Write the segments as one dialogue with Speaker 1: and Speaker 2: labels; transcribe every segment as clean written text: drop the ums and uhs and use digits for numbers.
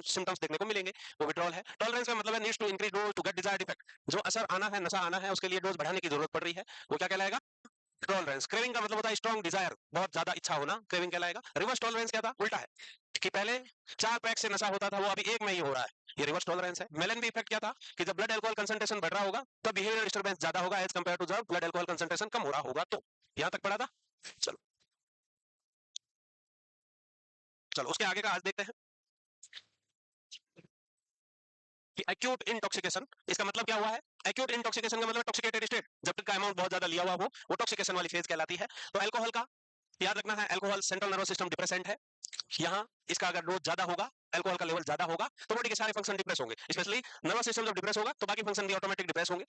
Speaker 1: Symptoms देखने को मिलेंगे, वो विड्रॉल है। टॉलरेंस का मतलब है needs to increase dose to get desired effect, जो असर आना है, नशा आना है, उसके लिए डोज बढ़ाने की जरूरत पड़ रही है, वो क्या कहलाएगा? टॉलरेंस। क्रेविंग का मतलब होता है स्ट्रॉन्ग डिजायर, बहुत ज्यादा इच्छा होना, क्रेविंग कहलाएगा। रिवर्स टॉलरेंस क्या था? उल्टा है कि पहले 4 पैक से नशा होता था, वो अभी 1 में ही हो रहा है, ये रिवर्स टॉलरेंस है। मेलन बी इफेक्ट क्या था? कि जब ब्लड अल्कोहल कंसंट्रेशन बढ़ रहा होगा तब बिहेवियरल डिस्टर्बेंस ज्यादा होगा एज कंपेयर टू जब ब्लड अल्कोहल कंसंट्रेशन कम हो रहा होगा। तो यहां तक पढ़ा था। चलो चलो उसके आगे का आज देखते हैं कि एक्यूट इंटॉक्सिकेशन, इसका मतलब क्या हुआ है? एक्यूट इंटॉक्सिकेशन का मतलब टॉक्सिकेटेड स्टेट, जब तक का अमाउंट बहुत ज्यादा लिया हुआ हो, वो टॉक्सिकेशन वाली फेज कहलाती है। तो अल्कोहल का याद रखना है, alcohol central nervous system depressant है। यहाँ इसका अगर डोज ज्यादा होगा, अल्कोहल का लेवल ज्यादा होगा, तो बॉडी के सारे फंक्शन डिप्रेस होंगे, स्पेशली नर्वस सिस्टम जब डिप्रेस होगा तो बाकी फंक्शन भी ऑटोमेटिक डिप्रेस होंगे।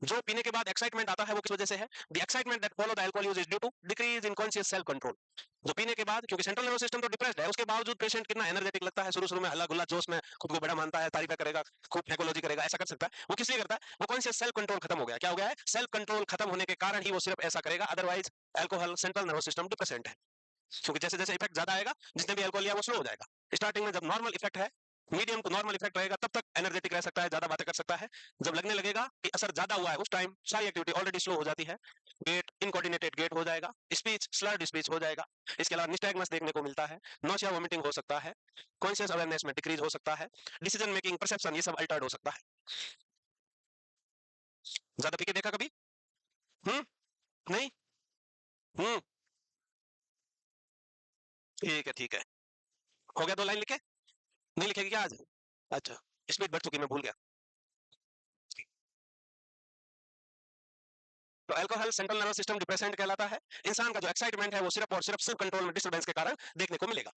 Speaker 1: जो पीने के बाद एक्साइटमेंट आता है वो किस वजह से है? The excitement that follow the alcohol use is due to decrease in conscious self control. जो पीने के बाद, क्योंकि सेंट्रल नर्वस सिस्टम तो डिप्रेस्ड है, उसके बावजूद पेशेंट कितना एनर्जेटिक लगता है, शुरू शुरू में हल्ला गुल्ला जोश में खुद को बड़ा मानता है, तारीफें करेगा, खूब फेकोलॉजी करेगा, ऐसा कर सकता है। वो किस लिए करता है? वो कॉन्शियस सेल्फ कंट्रोल खत्म हो गया। क्या हो गया है? सेल्फ कंट्रोल खत्म होने के कारण ही वो सिर्फ ऐसा करेगा, otherwise alcohol central nervous system depressant है। क्योंकि जैसे जैसे इफेक्ट ज्यादा आएगा, जिसने भी अल्कोहल लिया वो स्लो हो जाएगा। स्टार्टिंग में जब नॉर्मल इफेक्ट है, मीडियम टू नॉर्मल इफेक्ट रहेगा, तब तक एनर्जेटिक रह सकता है, ज्यादा बातें कर सकता है। जब लगने लगेगा कि असर ज्यादा हुआ है, उस टाइम सारी एक्टिविटी ऑलरेडी स्लो हो जाती है। गेट इनकोऑर्डिनेटेड गेट हो जाएगा, स्पीच स्लर्ड स्पीच हो जाएगा। इसके अलावा निस्टैगमस देखने को मिलता है, नोशिया वोमिटिंग हो सकता है, कॉन्शियस अवेयरनेस में डिक्रीज हो सकता है, डिसीजन मेकिंग परसेप्शन ये सब अल्टर्ड हो सकता है। ज्यादा पीके देखा कभी? हम्म। नहीं। हम्म। ठीक है ठीक है। हो गया? 2 लाइन लिखे? नहीं लिखेगी क्या आज? अच्छा, स्पीड बढ़ चुकी, मैं भूल गया। तो alcohol central nervous system depressant कहलाता है। इंसान का जो एक्साइटमेंट है वो सिर्फ और सिर्फ सेल्फ कंट्रोल में डिस्टर्बेंस के कारण देखने को मिलेगा।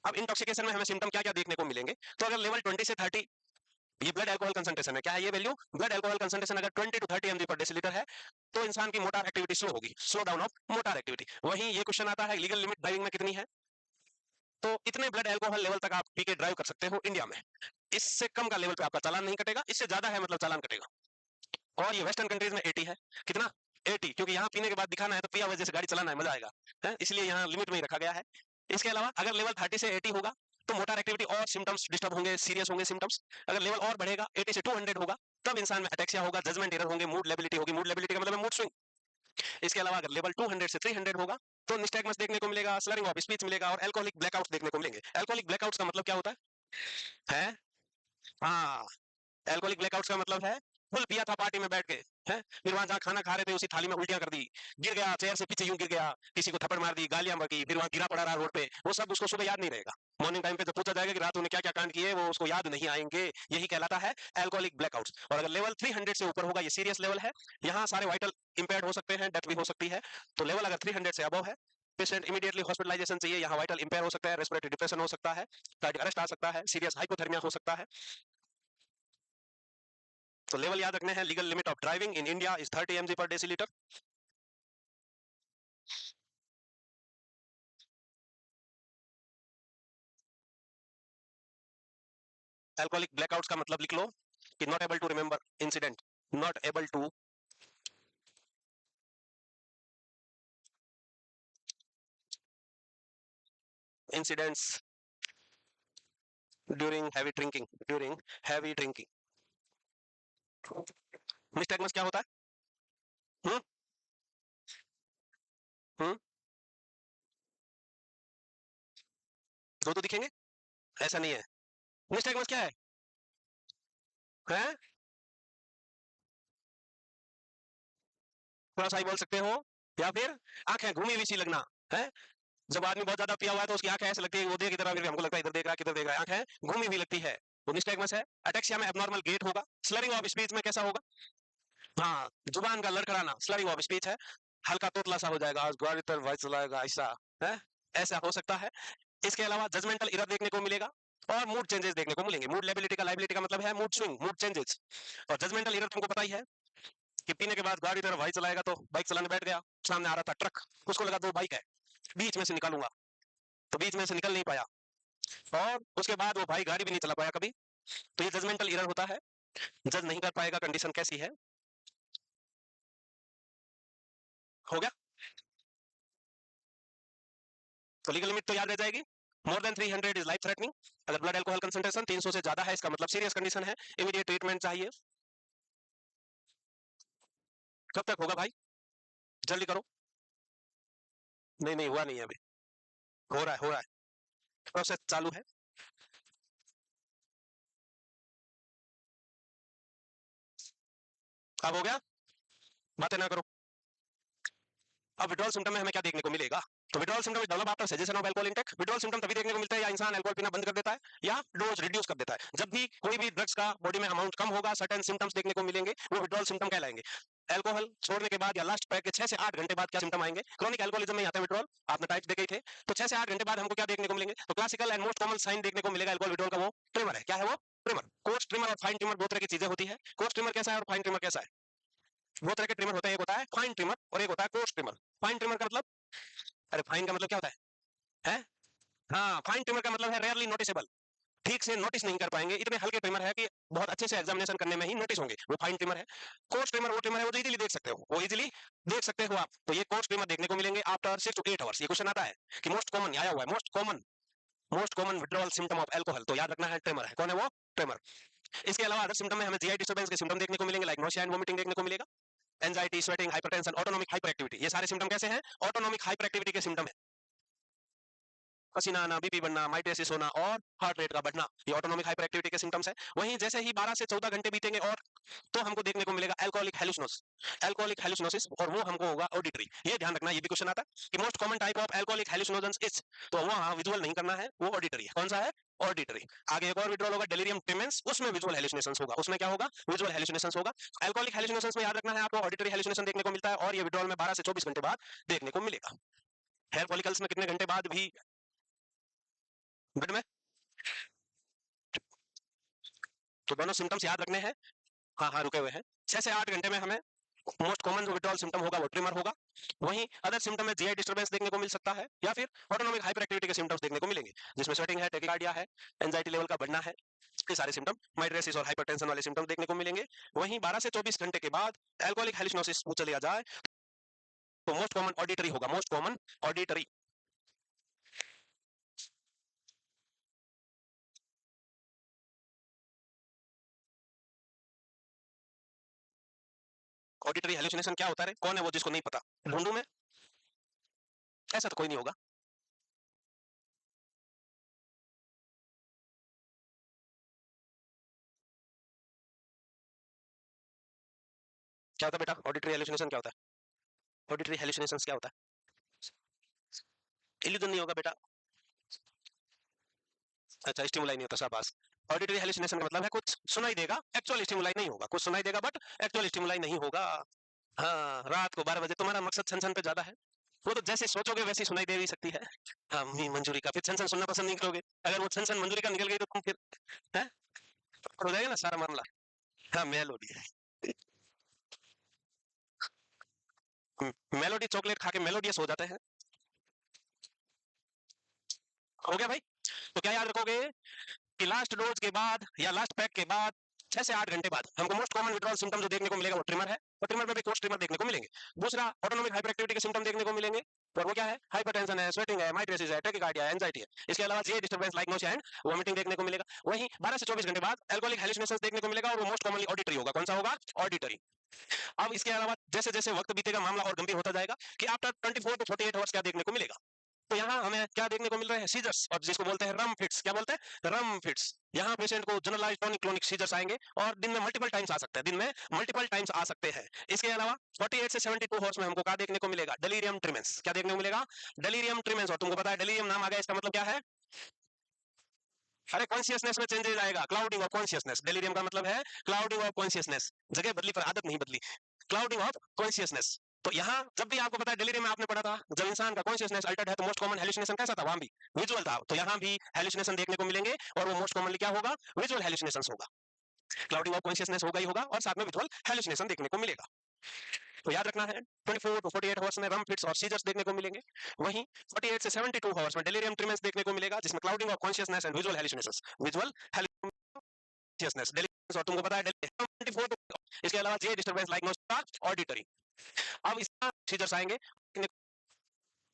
Speaker 1: अब इंटॉक्सिकेशन में हमें सिम्टम क्या क्या देखने को मिलेंगे? तो अगर लेवल 20 से 30, ये ब्लड अल्कोहल कंसंट्रेशन है, क्या है ये वैल्यू? ब्लड अल्कोहल कंसंट्रेशन अगर 20 to 30 mg पर डेसीलीटर है, तो इंसान की मोटार एक्टिविटी स्लो होगी, slow down of motor activity. वहीं ये क्वेश्चन आता है लीगल लिमिट ड्राइविंग में कितनी है? तो इतने ब्लड अल्कोहल लेवल तक आप पी के ड्राइव कर सकते हो इंडिया में। इससे कम का लेवल पे आपका चालान नहीं कटेगा, इससे ज्यादा है मतलब चालान कटेगा। और ये वेस्टर्न कंट्रीज में 80 है। कितना? 80, क्योंकि यहाँ पीने के बाद दिखाना है तो पिया हुआ जैसे गाड़ी चलाना है, मजा आएगा, है इसलिए यहाँ लिमिट में ही रखा गया है। इसके अलावा अगर लेवल 30 से 80 होगा तो मोटर एक्टिविटी और सिम्टम्स डिस्टर्ब होंगे, सीरियस होंगे सिम्टम्स। अगर लेवल और बढ़ेगा 80 से 200 होगा, तब इंसान में अटेक्सिया होगा, जजमेंट एरर होंगे, मूड लेबिलिटी होगी। मूड लेबिलिटी का मतलब है मूड स्विंग। इसके अलावा अगर लेवल 200 से 300 होगा तो निस्टैगमस देखने को मिलेगा, स्लरिंग ऑफ स्पीच मिलेगा और एल्कोहलिक ब्लैकआउट्स देखने को मिलेंगे। एल्कोहलिक ब्लैकआउट्स का मतलब क्या होता है? हाँ, एल्कोहलिक ब्लैकआउट्स का मतलब है फुल पिया था पार्टी में बैठ के, है फिर वहां जहाँ खाना खा रहे थे उसी थाली में उल्टियां कर दी, गिर गया चेयर से पीछे यूं गिर गया, किसी को थप्पड़ मार दी, गालियां बकी, फिर वहां गिरा पड़ा रहा रोड पे, वो सब उसको सुबह याद नहीं रहेगा। मॉर्निंग टाइम पे जब पूछा जाएगा कि रात उन्हें क्या क्या कांड किए, वो उसको याद नहीं आएंगे। यही कहलाता है एल्कोहलिक ब्लैकआउट्स। और अगर लेवल 300 से ऊपर होगा, ये सीरियस लेवल है, यहाँ सारे वाइटल इंपेयर्ड हो सकते हैं, डेथ भी हो सकती है। तो लेवल अगर 300 से अबव है, पेशेंट इमीडिएटली हॉस्पिटलाइजेशन चाहिए। यहाँ वाइटल इंपेयर हो सकता है, रेस्पिरेटरी डिप्रेशन हो सकता है, कार्डियक अरेस्ट आ सकता है, सीरियस हाइपोथर्मिया हो सकता है। तो लेवल याद रखने हैं। Legal limit of driving in India is 30 mg per decilitre. Alcoholic blackouts का मतलब लिख लो कि not able to remember incident, not able to incidents during heavy drinking. Nystagmus क्या होता है? हम्म। दो तो दिखेंगे, ऐसा नहीं है। निस्टैगमस क्या है? थोड़ा सा ही बोल सकते हो, या फिर आंखें घूमी हुई सी लगना है। जब आदमी बहुत ज्यादा पिया हुआ है तो उसकी आंखें ऐसे लगती है वो देख इधर, फिर हमको लगता है इधर देख रहा है, किधर देख रहा है, आंखें घूमी हुई लगती है, वो निस्टैगमस है। अटेक्सिया में एबनॉर्मल गेट होगा। स्लरिंग ऑफ स्पीच में कैसा होगा? हाँ, जुबान का लड़खड़ाना, स्लरिंग ऑफ स्पीच है। हल्का तोतला सा हो जाएगा, आज गाड़ी तर भाई चलाएगा ऐसा, है ऐसा हो सकता है। इसके अलावा जजमेंटल एरर देखने को मिलेगा और मूड चेंजेस देखने को मिलेंगे। मूड लेबिलिटी का लाइबिलिटी का मतलब है मूड स्विंग, मूड चेंजेस। और जजमेंटल एरर तुमको पता ही है कि पीने के बाद गाड़ी तरह भाई चलाएगा, तो बाइक चलाने बैठ गया, सामने आ रहा था ट्रक, उसको लगा दो बाइक है, बीच में से निकालूंगा, तो बीच में से निकल नहीं पाया, और उसके बाद वो भाई गाड़ी भी नहीं चला पाया कभी। तो ये जजमेंटल एरर होता है, जज नहीं कर पाएगा कंडीशन कैसी है। हो गया? तो लीगल लिमिट तो याद रह जाएगी। More than 300 is life threatening. अगर ब्लड अल्कोहल कंसंट्रेशन 300 से ज्यादा है, इसका मतलब सीरियस कंडीशन है, इमीडिएट ट्रीटमेंट चाहिए। कब तक होगा भाई, जल्दी करो। नहीं नहीं हुआ नहीं है अभी, हो रहा है हो रहा है, प्रोसेस चालू है। अब हो गया, बातें ना करो। अब विड्रॉल सिम्टम में हमें क्या देखने को मिलेगा? तो withdrawal symptom develop after suggestion of alcohol intake. Withdrawal symptom तभी देखने को मिलता है या इंसान अल्कोहल पीना बंद कर देता है या डोज रिड्यूस कर देता है। जब भी कोई भी ड्रग्स का बॉडी में अमाउंट कम होगा, सर्टेन सिम्टम्स देखने को मिलेंगे, वो विड्रॉल सिम्टम कहलाएंगे। अल्कोहल छोड़ने के बाद या लास्ट पैक के 6 से 8 घंटे बाद क्या सिम्टम आएंगे? क्रॉनिक अल्कोहलिज्म में आता है विड्रॉल, आपने टाइप्स देखे थे। तो 6 से 8 घंटे बाद हमको क्या देखने को मिलेंगे? तो classical and most common sign देखने को मिलेगा अल्कोहल विड्रॉल का, वो ट्रिमर है। क्या है वो? ट्रिमर। कोस्ट ट्रिमर और फाइन ट्रिमर दो तरह की चीजें होती है। कोस्ट ट्रिमर कैसा है और फाइन ट्रिमर कैसा है? दो तरह के ट्रिमर होते हैं, एक होता है फाइन ट्रिमर और एक होता है कोस्ट ट्रिमर। फाइन ट्रिमर का मतलब, अरे फाइन का मतलब क्या होता है? हाँ, फाइन ट्रिमर का मतलब है रेयरली नोटिसेबल, ठीक से नोटिस नहीं कर पाएंगे, इतने हल्के ट्रिमर है कि बहुत अच्छे से एग्जामिनेशन करने में ही नोटिस होंगे, वो फाइन ट्रिमर है। कोर्स ट्रिमर वो ट्रिमर है, वो इजीली देख सकते हो, वो इजीली देख सकते हो आप। तो ये कोर्स ट्रिमर देखने को मिलेंगे आफ्टर 6 to 8 आवर्स। ये क्वेश्चन आता है कि मोस्ट कॉमन आया हुआ है, most common withdrawal symptom of alcohol, तो याद रखना है ट्रिमर है। कौन है वो? ट्रिमर। इसके अलावा अदर सिम्टम में हमें जीआई डिस्टर्बेंस के सिम्टम देखने को मिलेंगे, लाइक नोशिया एंड वोमिटिंग देखने को मिलेगा, anxiety, sweating, hypertension, autonomic hyper activity. ये सारे सिम्टम कैसे हैं? ऑटोनॉमिक हाइपर एक्टिविटी के सिम्टम है। पसीना आना, बीपी बढ़ना, माइटेसिस होना और हार्ट रेट का बढ़ना, ये ऑटोनॉमिक हाइपर एक्टिविटी के सिम्टम्स है। वहीं जैसे ही 12 से 14 घंटे बीतेंगे और तो हमको देखने को मिलेगा अल्कोहलिक हेलुसिनोसिस, और वो हमको होगा ऑडिटरी। ये ध्यान रखना, ये भी क्वेश्चन आता है कि most common type of alcoholic hallucinogens is, तो वहां विजुअल नहीं करना है, वो ऑडिटरी है। कौन सा है? ऑडिटरी। आगे एक और विड्रॉल होगा डेलिरियम ट्रेमेंस, उसमें विजुअल हेलुसिनेशंस होगा। उसमें क्या होगा? विजुअल हेलुसिनेशंस होगा। अल्कोहलिक हेलुसिनेशंस में याद रखना है आपको, ऑडिटरी हेलुसिनेशन देखने को मिलता है और ये विड्रॉल में 12 से 24 घंटे बाद देखने को मिलेगा। हेयर फॉलिकल्स में कितने घंटे बाद भी बेड में? तो दोनों सिम्टम्स याद रखने हैं। हाँ हाँ रुके हुए हैं। 6 से 8 घंटे में हमें मोस्ट कॉमन जो विड्रॉल सिम्टम होगा वो ट्रिमर होगा। वहीं अदर सिम्टम में जीआई डिस्टर्बेंस देखने को मिल सकता है या फिर ऑटोनॉमिक हाइपर एक्टिविटी के सिम्टम्स देखने को मिलेंगे, जिसमें स्वेटिंग है, टेकिकार्डिया है, एंजाइटी लेवल का बढ़ना है, ये सारे सिम्टम, माइग्रेसिस और हाइपरटेंशन वाले सिम्टम देखने को मिलेंगे। वहीं 12 से 24 घंटे के बाद अल्कोहलिक हेलुसिनोसिस में चले जाए तो मोस्ट कॉमन ऑडिटरी होगा, most common auditory. Auditory hallucination क्या होता है? कौन है वो जिसको नहीं पता? ढूंढूं मैं? ऐसा तो कोई नहीं होगा। क्या होता है बेटा? ऑडिटरी हेलुसिनेशन क्या होता है? ऑडिटरी हेलुसिनेशन क्या होता है? इल्यूजन नहीं होगा बेटा। अच्छा, स्टिमुलाई नहीं होता, शाबाश। ऑडिटरी हेलुसिनेशन का मतलब है कुछ सुनाई देगा, एक्चुअल स्टिमुलाई नहीं होगा। कुछ सुनाई देगा बट एक्चुअल स्टिमुलाई नहीं होगा। हाँ, रात को 12 बजे तुम्हारा मकसद छन छन पे ज्यादा है, वो तो जैसे सोचोगे वैसी सुनाई दे भी सकती है। हाँ, मंजूरी का फिर छन छन सुनना पसंद नहीं करोगे, अगर वो छन छन मंजूरी का निकल गई तो तुम फिर है हो जाएगा ना सारा मामला। हाँ, मेलोडी है। मेलोडी चॉकलेट खा के मेलोडियस हो जाते हैं। हो गया भाई? तो क्या याद रखोगे कि लास्ट डोज के बाद या लास्ट पैक के बाद 6 से 8 घंटे बाद हमको मोस्ट कॉमन विड्रॉल सिम्टम जो देखने को मिलेगा वो ट्रिमर है, और ट्रिमर में भी कोस्ट ट्रिमर देखने को मिलेंगे। दूसरा, ऑटोनॉमिक हाइपर एक्टिविटी के सिम्टम देखने को मिलेंगे, और वो क्या है? हाइपरटेंशन है, स्वेटिंग है, माइग्रेसिस है, टेकिकार्डिया है, एंजाइटी है। इसके अलावा GI disturbance like nausea and vomiting देखने को मिलेगा। वहीं 12 से 24 घंटे बाद अल्कोहलिक हेलुसिनेशंस देखने को मिलेगा, और वो मोस्ट कॉमनली ऑडिटरी होगा। कौन सा होगा? ऑडिटरी। अब इसके अलावा जैसे जैसे वक्त बीतेगा मामला और गंभीर होता जाएगा कि आफ्टर 24 to 48 आवर्स क्या देखने को मिलेगा। तो यहाँ हमें क्या देखने को मिल रहे हैं? सीजर्स, और जिसको बोलते हैं रम फिट्स। क्या बोलते हैं? रम फिट्स। यहाँ पेशेंट को जनरलाइज टॉनिक क्लोनिक सीजर्स आएंगे और दिन में मल्टीपल टाइम्स आ सकते हैं, दिन में मल्टीपल टाइम्स आ सकते हैं। इसके अलावा 48 से 72 आवर्स में हमको क्या देखने को मिलेगा? डेलीरियम ट्रिमेंस। क्या देखने को मिलेगा? डेलीरियम ट्रिमेंस। और तुमको पता है डेलीरियम नाम आ गया, इसका मतलब क्या है? अरे कॉन्शियसनेस में चेंजेस आएगा, क्लाउडिंग ऑफ कॉन्शियसनेस। डेलीरियम का मतलब है क्लाउडिंग ऑफ कॉन्शियसनेस। जगह बदली पर आदत नहीं बदली, क्लाउडिंग ऑफ कॉन्शियसनेस। तो यहाँ जब भी आपको पता है डेलीरियम में आपने पढ़ा था, जब इंसान का कॉन्शियसनेस अल्टर्ड है तो मोस्ट कॉमन हेलुसिनेशन कैसा था? वहां भी विजुअल था, तो यहाँ भी हेलुसिनेशन देखने को मिलेंगे, और वो मोस्ट कॉमनली क्या होगा? विजुअल हेलुसिनेशन होगा। क्लाउडिंग ऑफ कॉन्शियसनेस होगा ही होगा, और साथ में विजुअल हेलुसिनेशन देखने को मिलेगा। तो याद रखना है 24 to 48 आवर्स में रम फिट्स और सीजर्स देखने को मिलेंगे। वहीं 48 से 72 आवर्स में डेलीरियम ट्रिमेंस देखने को मिलेगा, जिसमें clouding of consciousness and visual hallucinations, visual hallucinations delirium. और तुमको पता है 24, इसके अलावा जे डिस्टर्बेंस लाइक नोस्टा ऑडिटरी। अब इसका सीजर्स आएंगे।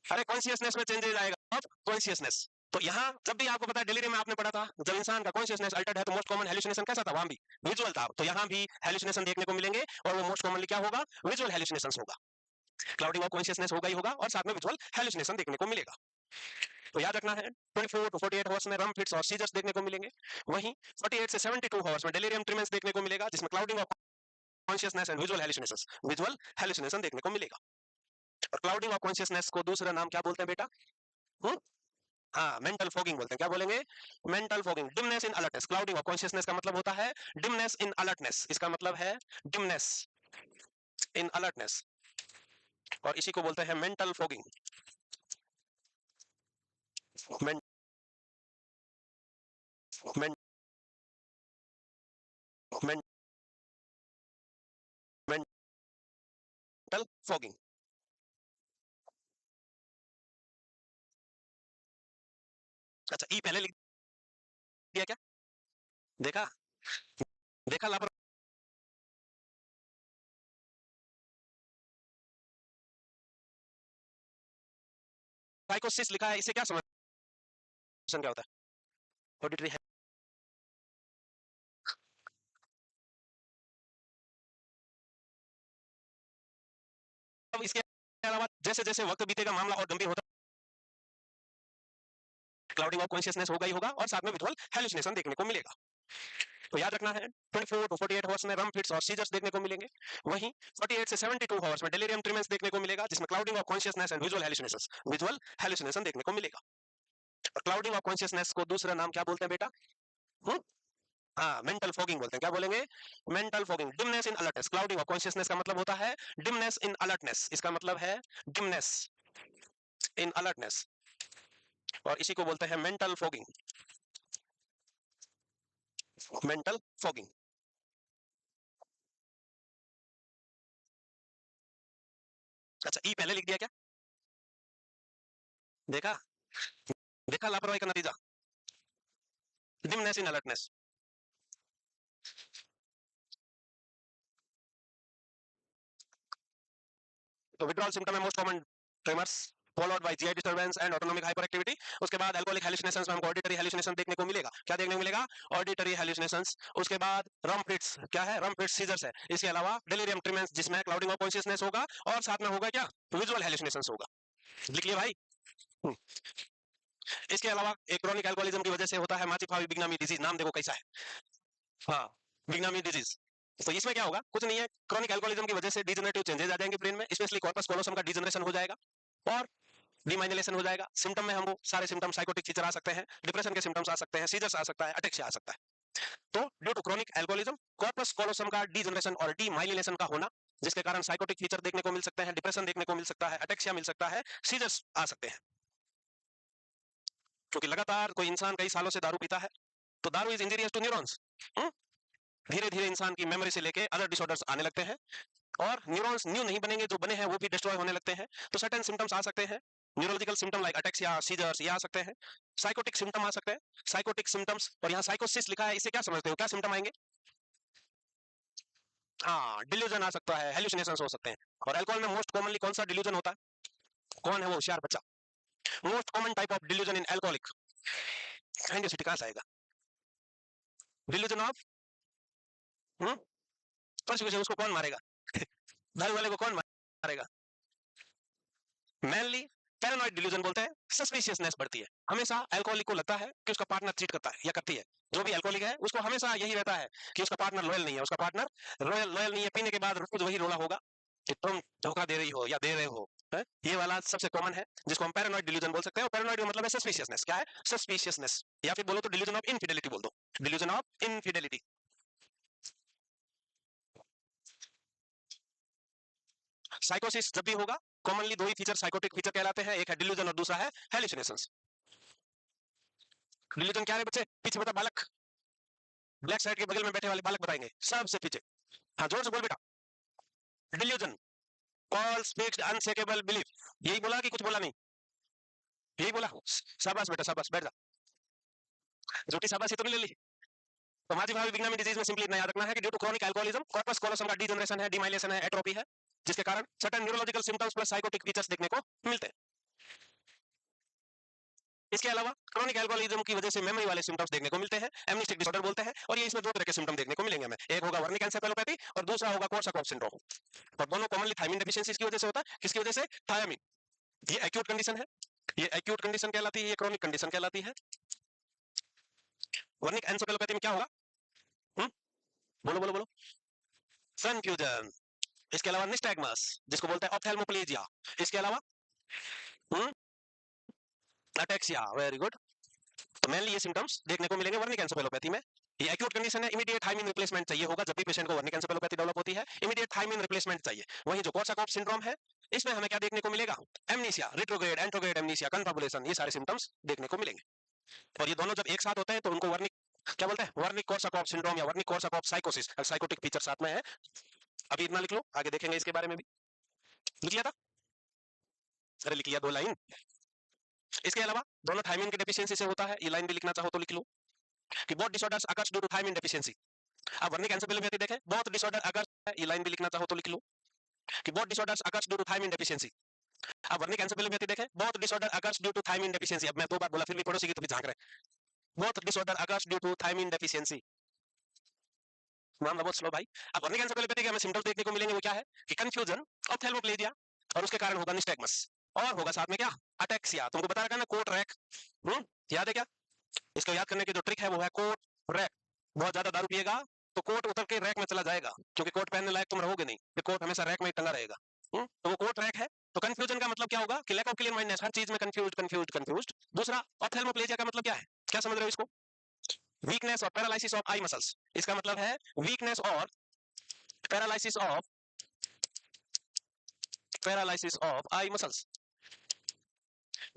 Speaker 1: अरे कॉन्शियसनेस में चेंजेस आएगा, अब कॉन्शियसनेस। तो यहाँ जब भी आपको पता है डिलीरियम में आपने पढ़ा था, जब इंसान का कॉन्शियसनेस अल्टर्ड है तो मोस्ट कॉमन हेलुसिनेशन कैसा था, वहां भी विजुअल था, तो यहाँ भी हेलुसिनेशन देखने को मिलेंगे और वो मोस्ट कॉमनली क्या होगा, विजुअल हेलुसिनेशन होगा। क्लाउडिंग ऑफ कॉन्शियसनेस होगा ही होगा और साथ में विजुअल हेलुसिनेशन देखने को मिलेगा। तो याद रखना है 24 टू 48 आवर्स में रम फिट्स और सीजर्स देखने को मिलेंगे। वहीं 48 से 72 आवर्स में डेलिरियम ट्रिमेंस देखने को मिलेगा, जिसमें clouding of consciousness and visual hallucination देखने को मिलेगा। और क्लाउडिंग ऑफ कॉन्शियसनेस को दूसरा नाम क्या बोलते हैं बेटा? हम्म हाँ, मेंटल फॉगिंग बोलते हैं। क्या बोलेंगे? Mental fogging. Dimness in alertness. Clouding of consciousness का मतलब होता है डिमनेस इन अलर्टनेस, इसका मतलब है डिमनेस इन अलर्टनेस, और इसी को बोलते हैं मेंटल फॉगिंग। Mental fogging. अच्छा, ई पहले लिख दिया क्या? देखा, देखा लापरवाही को सिस लिखा है, इसे क्या समझ क्या होता है? ऑडिटरी है। अब इसके अलावा जैसे जैसे वक्त बीतेगा मामला और गंभीर होता, क्लाउडिंग ऑफ कॉन्शियसनेस होगा ही होगा और साथ में विजुअल हेलुसिनेशन देखने को मिलेगा। तो याद रखना है 24 टू 48 आवर्स में रम फिट्स और सीजर्स देखने को मिलेंगे। वहीं 48 से 72 आवर्स में डेलिरियम ट्रिमेंस देखने को मिलेगा, जिसमें clouding of consciousness and visual hallucination देखने को मिलेगा। और क्लाउडिंग ऑफ कॉन्शियसनेस को दूसरा नाम क्या बोलते हैं बेटा? हम्म हाँ, मेंटल फॉगिंग बोलते हैं। क्या बोलेंगे? Mental fogging. Dimness in alertness. Clouding of consciousness का मतलब होता है डिमनेस इन अलर्टनेस, इसका मतलब है डिमनेस इन अलर्टनेस, और इसी को बोलते हैं मेंटल फॉगिंग। Mental fogging. अच्छा, ई पहले लिख दिया क्या? देखा, देखा लापरवाही का नतीजा, डिमनेस इन अलर्टनेस। तो विड्रॉल सिम्टम है most common tremors followed by GI disturbance and autonomic hyperactivity. उसके बाद अल्कोहलिक हैलुसिनेशंस में हमको ऑडिटरी हैलुसिनेशन देखने को मिलेगा। क्या देखने को मिलेगा? ऑडिटरी हैलुसिनेशंस। उसके बाद रम फिट्स, क्या है? रम फिट्स सीजर्स है। इसके अलावा डेलिरियम ट्रिमेंस, जिसमें क्लाउडिंग ऑफ कॉन्शियसनेस होगा और साथ में होगा क्या? विजुअल हैलुसिनेशंस होगा। लिख लिया भाई? हम्म। इसके अलावा एक क्रोनिक अल्कोहलिज्म की वजह से होता है माचिफावी बिग्नामी डिजीज। नाम देखो कैसा है। हाँ, बिग्नामी डिजीज। तो इसमें क्या होगा? कुछ नहीं है, क्रोनिक अल्कोहलिज्म की वजह से डिजेनरेटिव चेंजेस आ जाएंगे ब्रेन में, स्पेशली कॉर्पस कोलोसम का डिजेनरेशन हो जाएगा और डिमाइलिनेशन हो जाएगा। सिम्टम में हमको सारे सिम्टम साइकोटिक फीचर आ सकते हैं, डिप्रेशन के सिम्टम्स आ सकते हैं, सीजर्स आ सकता है, अटेक्सिया आ सकता है। तो due to chronic alcoholism corpus callosum का डीजनरेशन और डीमाइलिनेशन का होना, जिसके कारण साइकोटिक फीचर देखने को मिल सकते हैं, डिप्रेशन देखने को मिल सकता है, अटेक्सिया मिल सकता है, सीजर्स आ सकते हैं। क्योंकि लगातार कोई इंसान कई सालों से दारू पीता है, तो दारू इज इंजीरियस टू न्यूरॉन्स। धीरे धीरे इंसान की मेमोरी से लेके अदर डिसऑर्डर्स आने लगते हैं और न्यूरॉन्स न्यू नहीं बनेंगे, जो बने हैं वो भी डिस्ट्रॉय होने लगते हैं। तो सर्टेन सिम्टम्स आ सकते हैं, neurological symptom like ataxia, seizures, ये आ सकते हैं। साइकोटिक सिम्टम आ सकते हैं, साइकोटिक सिम्टम्स, और यहाँ साइकोसिस लिखा है, इसे क्या समझते हो? क्या सिम्टम आएंगे? हाँ, डिल्यूजन आ सकता है, हेलुसिनेशंस हो सकते हैं। और अल्कोहल में मोस्ट कॉमनली कौन सा डिल्यूजन होता है? कौन है वो होशियार बच्चा? Most common type of delusion in alcoholic city कहां से आएगा? Delusion of persecution. उसको कौन मारेगा? दारू वाले को कौन मारेगा? मेनली पैरानॉइड डिल्यूजन बोलते हैं। सस्पिशियसनेस बढ़ती है, हमेशा अल्कोहलिक को लगता है कि उसका पार्टनर चीट करता है या करती है। जो भी अल्कोहलिक है उसको हमेशा यही रहता है कि उसका पार्टनर लॉयल नहीं है, उसका पार्टनर लॉयल नहीं है। पीने के बाद रोज वही रोला होगा कि तुम धोखा दे रही हो या दे रहे हो, है? ये वाला सबसे कॉमन है, जिसको हम पैरानॉइड डिल्यूजन बोल सकते हैं। पैरानॉइड का मतलब है सस्पिशियसनेस। क्या है? सस्पिशियसनेस, या फिर बोलो तो डिल्यूजन ऑफ इनफिडेलिटी बोल दो। Delusion of infidelity. साइकोसिस जब भी होगा, कॉमनली दो ही फीचर साइकोटिक फीचर कहलाते हैं, एक है डिल्यूजन और दूसरा है हेलुसिनेशंस। डिल्यूजन क्या है बच्चे? पीछे बता बालक, ब्लैक साइड के बगल में बैठे वाले बालक बताएंगे सबसे पीछे। हाँ, जोर से बोल बेटा। Delusion, false fixed unshakeable belief. यही बोला कि कुछ बोला नहीं? यही बोला। शाबाश बेटा, शाबाश, बैठ जा। झूठी शाबाशी तो नहीं ले ली? तो माजी भावी बिग्नामी डिजीज में सिंपली इतना याद रखना है कि due to chronic alcoholism corpus callosum का डीजनरेशन है, डिमाइलेशन है, एट्रोपी है, जिसके कारण certain neurological symptoms plus psychotic features देखने को मिलते हैं। इसके अलावा क्रोनिक अल्कोहलिज्म की वजह से मेमोरी वाले सिम्टम्स देखने को मिलते हैं, एमनिस्टिक डिसऑर्डर बोलते हैं, और ये इसमें दो तरह के सिम्टम देखने को मिलेंगे हमें, एक होगा वर्निक एन्सेफेलोपैथी और दूसरा होगा कोर्साकॉफ सिंड्रोम। और दोनों कॉमनली थायमिन डेफिशिएंसी की वजह से होता है। किसकी वजह से? थायमिन। ये एक्यूट कंडीशन है, ये एक्यूट कंडीशन कहलाती है, ये क्रोनिक कंडीशन कहलाती है। वर्निक एन्सेफेलोपैथी में क्या होगा? हम्म, बोलो बोलो बोलो। कन्फ्यूजन। इसके अलावा निस्टैग्मस जिसको बोलते हैं ऑप्थेल्मोप्लेजिया। इसके अलावा अटेक्सिया। Very good. तो मेनली ये सिम्टम्स देखने को मिलेंगे वर्निक एन्सेफेलोपैथी में। ये एक्यूट कंडीशन है, इमीडिएट थायमिन रिप्लेसमेंट चाहिए होगा जब भी पेशेंट को वर्निक एन्सेफेलोपैथी डेवलप होती है, इमीडिएट थायमिन रिप्लेसमेंट चाहिए। वहीं जो कोर्साकॉफ सिंड्रोम है, इसमें हमें क्या देखने को मिलेगा? एमनीसिया, रिट्रोग्रेड, एंट्रोग्रेड एमनीसिया, कन्फाबुलेशन, ये सारे सिम्टम्स देखने को मिलेंगे। और ये दोनों जब एक साथ होते हैं तो उनको वर्निक क्या बोलते हैं? वर्निक कोर्साकॉफ सिंड्रोम या वर्निक कोर्साकॉफ साइकोसिस, साइकोटिक फीचर साथ में है। अभी इतना लिख लो, आगे देखेंगे इसके बारे में भी। लिख लिया था? अरे लिख लिया, 2 लाइन। इसके अलावा दोनों थायमिन की डेफिशिएंसी से होता है, ये लाइन भी लिखना चाहो तो लिख लो कि both disorders occurs due to thiamine deficiency. अब वर्निक एन्सेफेलोपैथी देखें, बोथ डिसऑर्डर अकर्स, ये लाइन भी लिखना चाहो तो लिख लो कि both disorders occurs due to thiamine deficiency. अब वर्निक एन्सेफेलोपैथी देखें, both disorder occurs due to thiamine deficiency. अब मैं 2 बार बोला फिर भी पड़ोसी की तरफ झांक रहे हैं। Both disorder occurs due to thiamine deficiency. मामला बहुत स्लो भाई। अब वर्निक एन्सेफेलोपैथी के हमें सिम्टम्स देखने को मिलेंगे, वो क्या है कि कंफ्यूजन, ऑप्थेल्मोप्लेजिया, और उसके कारण होगा निस्टैग्मस, और होगा साथ में क्या? अटेक्सिया। तुमको बता रखा है ना, कोट रैक। याद है क्या? इसको याद करने की जो ट्रिक है वो है कोट रैक। बहुत ज्यादा दारू पिएगा तो कोट उतर के रैक में चला जाएगा, क्योंकि कोट पहनने लायक तुम रहोगे नहीं, फिर कोट हमेशा रैक में ही टंगा रहेगा। तो वो कोट रैक है। तो कंफ्यूजन का मतलब क्या होगा कि लैक ऑफ क्लियर माइंडनेस, हर चीज में कंफ्यूज कंफ्यूज कंफ्यूज। दूसरा ऑप्थेल्मोप्लेजिया का मतलब क्या है? क्या समझ रहे हो इसको? वीकनेस और पैरालिसिस ऑफ आई मसल्स। इसका मतलब है वीकनेस और paralysis of eye muscles.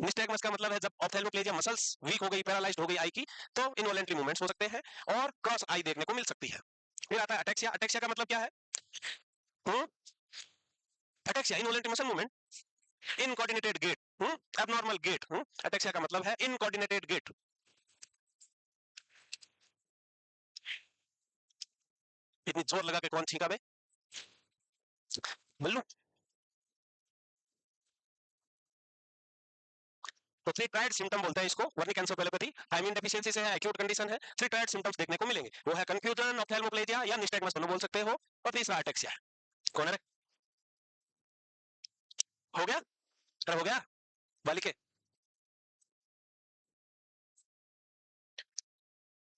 Speaker 1: Nystagmus का मतलब है जब ऑप्थेल्मोप्लेजिया मसल्स वीक हो गई, पैरालाइज्ड हो गई आई की, तो इनवॉलेंटरी मूवमेंट्स हो सकते हैं और क्रॉस आई देखने को मिल सकती है। फिर आता है अटेक्सिया। अटेक्सिया का मतलब क्या है? Ataxia involuntary muscle movement, incoordinated gait, abnormal gait. Ataxia का मतलब है इनकोऑर्डिनेटेड गेट। इतनी जोर लगा के कौन छींका बे? बल्लू। तो 3 ट्रायड सिम्टम बोलते हैं इसको, वर्निक एन्सेफेलोपैथी थायमिन डेफिशिएंसी से है, एक्यूट कंडीशन है। 3 ट्रायड सिम्टम्स देखने को मिलेंगे, वो है कंफ्यूजन, ऑप्थेल्मोप्लेजिया या निस्टैग्मस दोनों बोल सकते हो, और तीसरा अटेक्सिया है। कौन है रे? हो गया? अरे हो गया बालिके।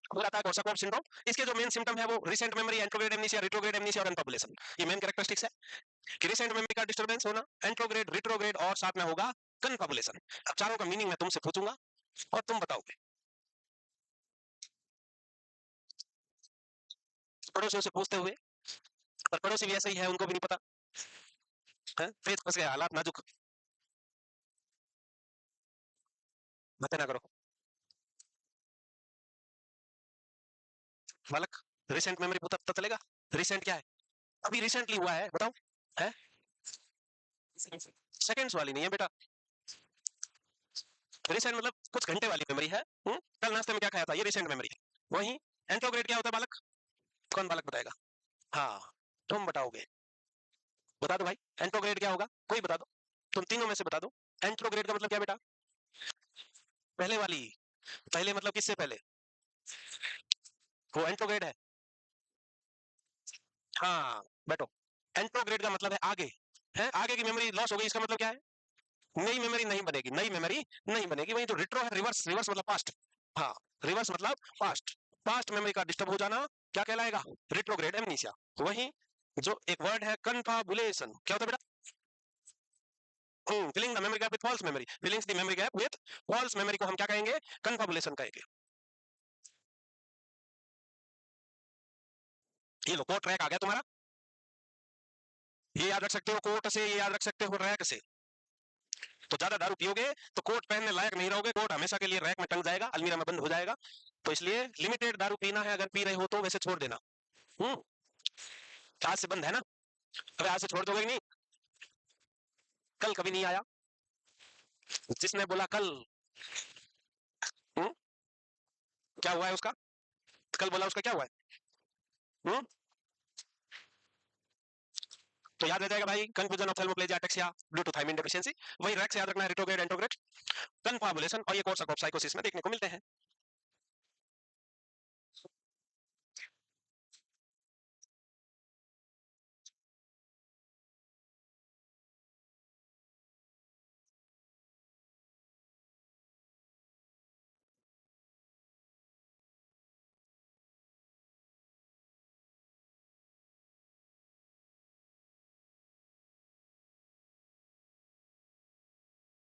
Speaker 1: हो जाता है कोर्साकॉफ सिंड्रोम। इसके जो मेन सिम्टम है वो recent memory, anterograde amnesia, retrograde amnesia और कन्फाबुलेशन। ये मेन कैरेक्टरिस्टिक्स है कि रिसेंट मेमोरी का डिस्टर्बेंस होना, एंट्रोग्रेड, रिट्रोग्रेड, और साथ में होगा कन्फाबुलेशन। अब चारों का मीनिंग मैं तुमसे पूछूंगा और तुम बताओगे। पड़ोसियों से पूछते हुए, पर पड़ोसी भी ऐसे ही है, उनको भी नहीं पता है, फेस फंस गया, हालात नाजुक। बातें ना करो बालक। रिसेंट मेमोरी पता चलेगा? रिसेंट क्या है? अभी रिसेंटली हुआ है, बताओ। है? सेकंड्स वाली नहीं है बेटा। रिसेंट मतलब कुछ घंटे वाली मेमोरी है। कल नाश्ते में क्या खाया था, ये रिसेंट मेमोरी है। वही एंट्रोग्रेड क्या होता है बालक? कौन बालक बताएगा? हाँ, तुम बताओगे। बता दो भाई, एंट्रोग्रेड क्या होगा? कोई बता दो, तुम तीनों में से बता दो। एंट्रोग्रेड का मतलब क्या बेटा? पहले वाली। पहले मतलब किससे पहले? वो एंट्रोग्रेड है। हाँ, बैठो। एंट्रोग्रेड का मतलब है आगे। है, आगे की मेमोरी लॉस हो गई, इसका मतलब क्या है? नई मेमोरी नहीं बनेगी, नई मेमोरी नहीं बनेगी। वही जो रिट्रो है, रिवर्स, रिवर्स मतलब पास्ट। हाँ, रिवर्स मतलब पास्ट। पास्ट मेमोरी का डिस्टर्ब हो जाना क्या कहलाएगा? Retrograde amnesia. वही जो एक वर्ड है कन्फाबुलेशन, क्या होता है बेटा? Filling the memory gap with false memory, fillings the memory gap with false memory को हम क्या कहेंगे? कन्फाबुलेशन कहेंगे। ये लो, कोट रैक आ गया तुम्हारा। ये याद रख सकते हो कोट से, ये याद रख सकते हो रैक से। तो ज्यादा दारू पियोगे तो कोट पहनने लायक नहीं रहोगे, कोट हमेशा के लिए रैक में टंग जाएगा, अलमीरा में बंद हो जाएगा। तो इसलिए लिमिटेड दारू पीना है, अगर पी रहे हो तो वैसे छोड़ देना। हम्म आज से बंद है ना? अरे आज से छोड़ दोगे कि नहीं? कल कभी नहीं आया, जिसने बोला कल। हम्म क्या हुआ है उसका? कल बोला उसका क्या हुआ है? हम्म तो याद रह जाएगा भाई, confusion ophthalmoplegia ataxia due to thiamine deficiency. वही रेक्स याद रखना है, रिट्रोग्रेड एंट्रोग्रेड कन्फाबुलेशन, और ये कोर्साकॉफ साइकोसिस में देखने को मिलते हैं।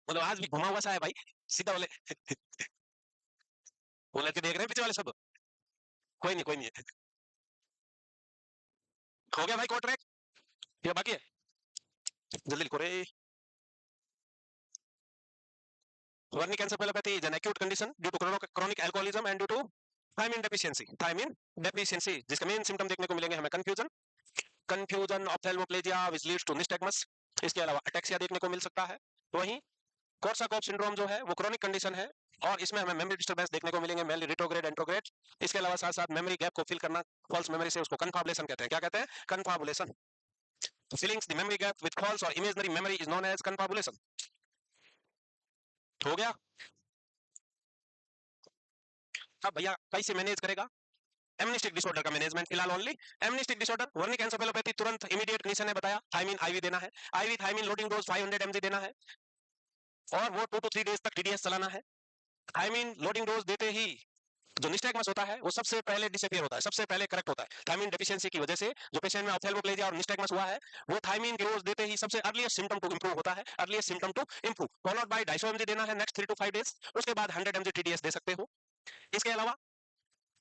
Speaker 1: मतलब आज भी घुमा हुआ सा है भाई, सीधा बोले। वो लड़के देख रहे हैं पीछे वाले सब। कोई नहीं, कोई नहीं है। हो गया भाई कोट ट्रैक, ये बाकी है, जल्दी लिखो रे। Wernicke encephalopathy is an acute condition due to chronic alcoholism and due to thiamine deficiency. Thiamine deficiency जिसका मेन सिम्टम देखने को मिलेंगे हमें confusion ऑप्थेल्मोप्लेजिया which leads to nystagmus। इसके अलावा अटैक्सिया देखने को मिल सकता है। वहीं कोर्साकॉफ सिंड्रोम जो है वो क्रोनिक कंडीशन है, और इसमें हमें मेमोरी डिस्टर्बेंस देखने को मिलेंगे, मेनली रिट्रोग्रेड एंट्रोग्रेड। इसके अलावा साथ साथ मेमोरी गैप को फिल करना फॉल्स मेमोरी से, उसको कन्फाबुलेशन कहते हैं। क्या कहते हैं? Confabulation. Fillings the memory gap with false or imaginary memory is known as confabulation. हो गया। अब भैया कैसे मैनेज करेगा? एमनिस्टिक डिसऑर्डर का मैनेजमेंट फिलहाल only amnestic disorder. Wernicke encephalopathy तुरंत इमीडिएट कंडीशन है, बताया थायमिन आईवी देना है, IV thiamine loading dose 500 mg देना है, और वो 2 to 3 डेज तक टीडीएस चलाना है। थायमिन लोडिंग डोज देते ही जो निस्टैगमस होता है वो सबसे पहले डिसअपियर होता है, सबसे पहले करेक्ट होता है। थायमिन डेफिशिएंसी की वजह से जो पेशेंट में ऑप्थेल्मोप्लेजिया और निस्टैगमस हुआ है, वो थायमिन की डोज देते ही सबसे अर्लीस्ट सिम्टम टू इंप्रूव होता है, earliest symptom to improve, followed by 250 mg देना है नेक्स्ट 3 to 5 डेज, उसके बाद 100 mg टीडीएस दे सकते हो। इसके अलावा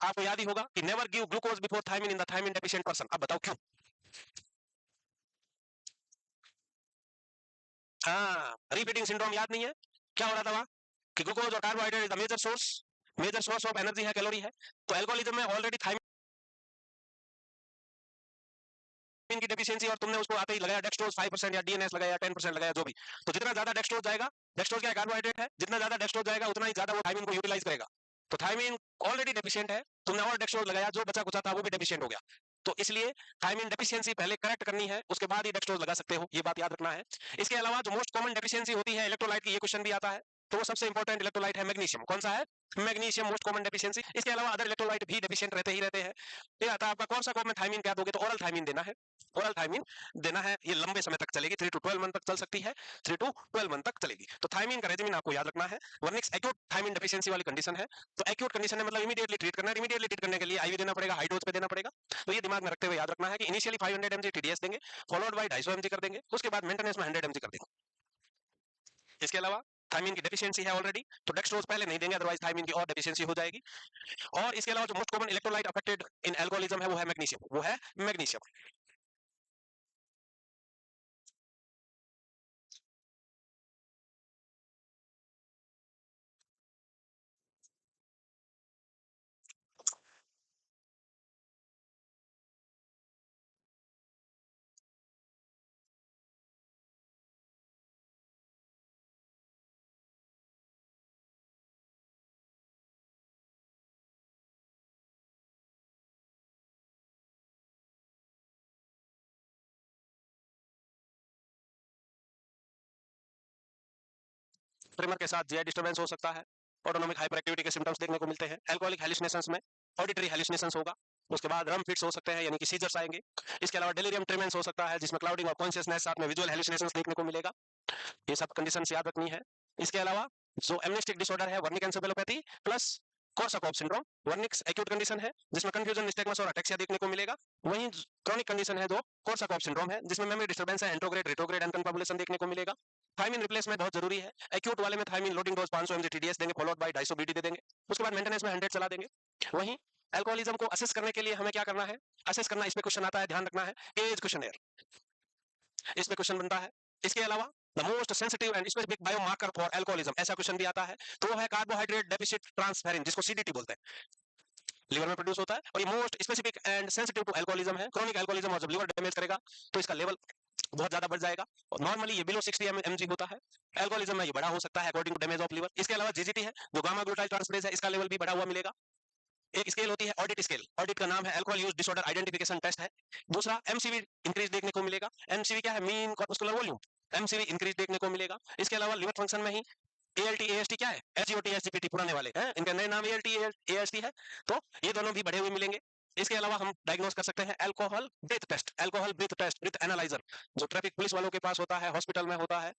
Speaker 1: आपको याद ही होगा कि never give glucose before thiamine in the thiamine deficient person. अब बताओ क्यों? हाँ, रिपीटिंग सिंड्रोम याद नहीं है? क्या हो रहा था वहां कि ग्लूकोज और carbohydrate is the major source of energy है, कैलोरी है। तो एल्कोहलिज्म में ऑलरेडी थायमिन की डेफिशिएंसी, और तुमने उसको आते ही लगाया डेक्सट्रोज 5% या डीएनएस लगाया 10% लगाया, जो भी। तो जितना ज्यादा डेक्सट्रोज जाएगा, डेक्सट्रोज क्या कार्बोहाइड्रेट है, जितना ज्यादा डेक्सट्रोज जाएगा उतना ही ज्यादा वो थायमिन को यूटिलाइज करेगा। तो थायमिन ऑलरेडी डेफिशिएंट है, तुमने और डेक्सट्रोज लगाया, जो बचा कुचा था वो भी डेफिशिएंट हो गया। तो इसलिए थायमिन डेफिशिएंसी पहले करेक्ट करनी है, उसके बाद ही डेक्सट्रोज लगा सकते हो, ये बात याद रखना है। इसके अलावा जो मोस्ट कॉमन डेफिशिएंसी होती है इलेक्ट्रोलाइट की, ये क्वेश्चन भी आता है, तो वो सबसे इंपॉर्टेंट इलेक्ट्रोलाइट है मैग्नीशियम। कौन सा है? Magnesium most common deficiency. इसके अलावा अदर इलेक्ट्रोलाइट भी डेफिशिएंट रहते ही रहते हैं। ये आता है आपका कौन सा कॉमन थायमिन, क्या दोगे? तो ओरल थायमिन देना है, ओरल थायमिन देना है। ये लंबे समय तक चलेगी, 3 to 12 मंथ तक चल सकती है, 3 to 12 मंथ तक चलेगी। तो थायमिन का रेजिमेन आपको याद रखना है। वर्निक्स एक्यूट थायमिन डेफिशिएंसी वाली कंडीशन है, तो एक्यूट कंडीशन है मतलब इमीडिएटली ट्रीट करना है। इमीडिएटली ट्रीट करने के लिए आईवी देना पड़ेगा, हाई डोज पे देना पड़ेगा। तो ये दिमाग में रखते हुए याद रखना है कि इनिशियली 500 mg टीडीएस देंगे, फॉलोड बाय 250 mg कर देंगे, उसके बाद मेंटेनेंस में 100 mg कर देंगे। इसके अलावा थायमिन की डेफिशिएंसी है ऑलरेडी, तो डेक्सट्रोज पहले नहीं देंगे, अदरवाइज थायमिन की और डेफिशिएंसी हो जाएगी। और इसके अलावा जो most common electrolyte affected in alcoholism है वो है मैग्नीशियम, वो है मैग्नीशियम। ट्रिमर के साथ जीआई डिस्टर्बेंस हो सकता है, ऑटोनोमिक हाइपर एक्टिविटी के सिम्टम्स देखने को मिलते हैं। एल्कोहलिक हेलुसिनेशंस में ऑडिटरी हेलुसिनेशंस होगा, उसके बाद रम फिट्स हो सकते हैं, यानी कि सीजर्स आएंगे। इसके अलावा डेलिरियम ट्रेमेंस हो सकता है, जिसमें क्लाउडिंग और कॉन्शियसनेस साथ में विजुअल हेलुसिनेशंस देखने को मिलेगा। ये सब कंडीशंस याद रखनी है। इसके अलावा जो एमनेस्टिक डिसऑर्डर है, Wernicke encephalopathy plus Korsakoff syndrome, Wernicke's acute condition है जिसमें कंफ्यूजन, निस्टैगमस और अटैक्सिया देखने को मिलेगा। वहीं क्रॉनिक कंडीशन है जो कोर्साकॉफ सिंड्रोम है, जिसमें मेमोरी डिस्टर्बेंस है, एंट्रोग्रेड, रिट्रोग्रेड एंड कन्फाबुलेशन देखने को मिलेगा। थायमिन रिप्लेसमेंट बहुत जरूरी है। एक्यूट वाले में thiamine loading dose 500 mg TDS देंगे, फॉलोड बाय 250 बीडी दे देंगे, उसके बाद मेंटेनेंस में 100 चला देंगे। वहीं एल्कोहलिज्म को असेस करने के लिए हमें क्या करना है? असेस करना, इसमें क्वेश्चन आता है, ध्यान रखना है, एज क्वेश्चनर, इसमें क्वेश्चन बनता है। इसके अलावा the most sensitive and specific biomarker for alcoholism, ऐसा क्वेश्चन भी आता है, तो वो है कार्बोहाइड्रेट डेफिसिट ट्रांसफेरिन, जिसको सीडीटी बोलते हैं, लिवर में प्रोड्यूस होता है, और ये most specific and sensitive to alcoholism है। क्रोनिक एल्कोहलिज्म, और जब लिवर डैमेज करेगा तो इसका लेवल बहुत ज्यादा बढ़ जाएगा, और नॉर्मली ये बिलो 60 mg होता है। एल्कोहलिज्म में ये बड़ा हो सकता है according to damage of liver. इसके अलावा जीजीटी है जो गामा ग्लूटाइल ट्रांसफरेज है, इसका लेवल भी बढ़ा हुआ मिलेगा। एक स्केल होती है ऑडिट स्केल, ऑडिट का नाम है alcohol use disorder identification test है। दूसरा एमसीवी इंक्रीज देखने को मिलेगा। एमसीवी क्या है? Mean corpuscular volume. MCV increase देखने को मिलेगा। इसके अलावा लिवर फंक्शन में ही एएलटी एएसटी क्या है? एसजीओटी एसजीपीटी पुराने वाले हैं, इनका नए नाम एएलटी एएसटी है। तो ये दोनों भी बढ़े हुए मिलेंगे। इसके अलावा हम डायग्नोस कर सकते हैं alcohol breath test, alcohol breath test, breath analyser जो ट्रैफिक पुलिस वालों के पास होता है, हॉस्पिटल में होता है।